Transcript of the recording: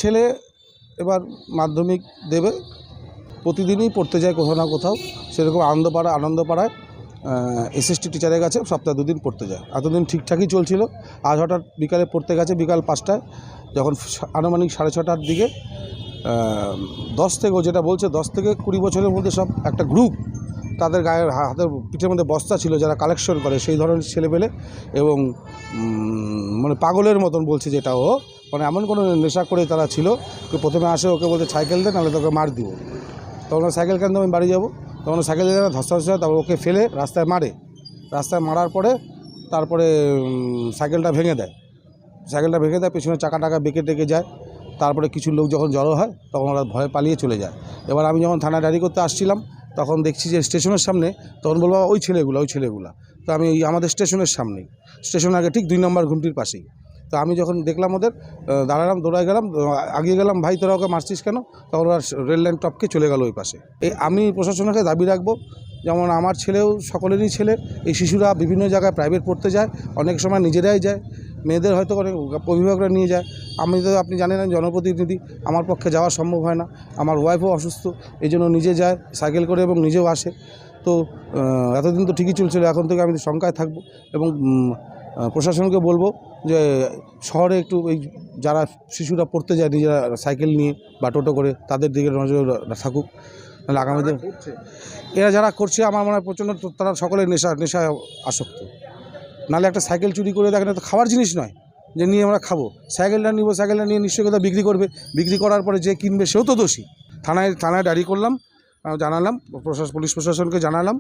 ছেলে এবার মাধ্যমিক দেবে, প্রতিদিনই পড়তে যায় কোথাও না কোথাও। সেরকম আনন্দপাড়ায় এসএসটি টিচারের কাছে সপ্তাহে 2 দিন পড়তে যায়। এতদিন ঠিকঠাকই চলছিল। আজ হঠাৎ বিকালে পড়তে গেছে, বিকাল 5টায়, যখন আনুমানিক 6:30টার দিকে 10 থেকে, ও যেটা বলছে 10 থেকে 20 বছরের মধ্যে সব একটা গ্রুপ, তাদের গায়ের হাতের পিঠের মধ্যে বস্তা ছিল, যারা কালেকশন করে সেই ধরনের ছেলেপেলে, এবং মানে পাগলের মতন বলছে যেটা ও, মানে এমন কোনো নেশা করে তারা ছিল। প্রথমে আসে, ওকে বলতে সাইকেল দে, নাহলে তোকে মার দিব। তখন সাইকেল কেন, আমি বাড়ি যাবো। তখন সাইকেল দিয়ে ধস্তা, তারপর ওকে ফেলে রাস্তায় মারার পরে তারপরে সাইকেলটা ভেঙে দেয়। পেছনে চাকা বেঁকে টেকে যায়। তারপরে কিছু লোক যখন জড়ো হয়, তখন ওরা ভয়ে পালিয়ে চলে যায়। এবার আমি যখন থানায় ডায়েরি করতে আসছিলাম, তখন দেখছি যে স্টেশনের সামনে, তখন বলবো ওই ছেলেগুলা। তো আমি আমাদের স্টেশনের সামনেই, স্টেশনের আগে ঠিক 2 নম্বর ঘুমটির পাশেই। তো আমি যখন দেখলাম ওদের, দাঁড়ালাম, দৌড়ায় গেলাম, আগিয়ে গেলাম, ভাই তোরা ওকে মারছিস কেন? তখন ওরা রেল লাইন টপকে চলে গেল ওই পাশে। আমি প্রশাসনকে দাবি রাখবো, যেমন আমার ছেলেও, সকলেরই ছেলে, এই শিশুরা বিভিন্ন জায়গায় প্রাইভেট পড়তে যায়, অনেক সময় নিজেরাই যায়, মেয়েদের হয়তো অনেক অভিভাবকরা নিয়ে যায়। আমি তো, আপনি জানেন, জনপ্রতিনিধি, আমার পক্ষে যাওয়া সম্ভব হয় না। আমার ওয়াইফও অসুস্থ, এই জন্য নিজে যায় সাইকেল করে এবং নিজেও আসে। তো এতদিন তো ঠিকই চলছিল, এখন থেকে আমি শঙ্কায় থাকবো, এবং প্রশাসনকে বলবো যে শহরে একটু এই যারা শিশুরা পড়তে যায় নিজেরা সাইকেল নিয়ে বা টোটো করে, তাদের দিকে নজর থাকুক। নাহলে আগামী দিন এরা যারা করছে, আমার মনে হয় প্রচণ্ড, তারা সকলে নেশায় আসক্ত। নাহলে একটা সাইকেল চুরি করে দেখেন, তো খাওয়ার জিনিস নয় যে নিয়ে আমরা খাবো। সাইকেলটা নিয়ে নিশ্চয়ই কোথাও বিক্রি করবে, বিক্রি করার পরে যে কিনবে সেও তো দোষী। থানায় ডায়েরি করলাম, জানালাম, পুলিশ প্রশাসনকে জানালাম।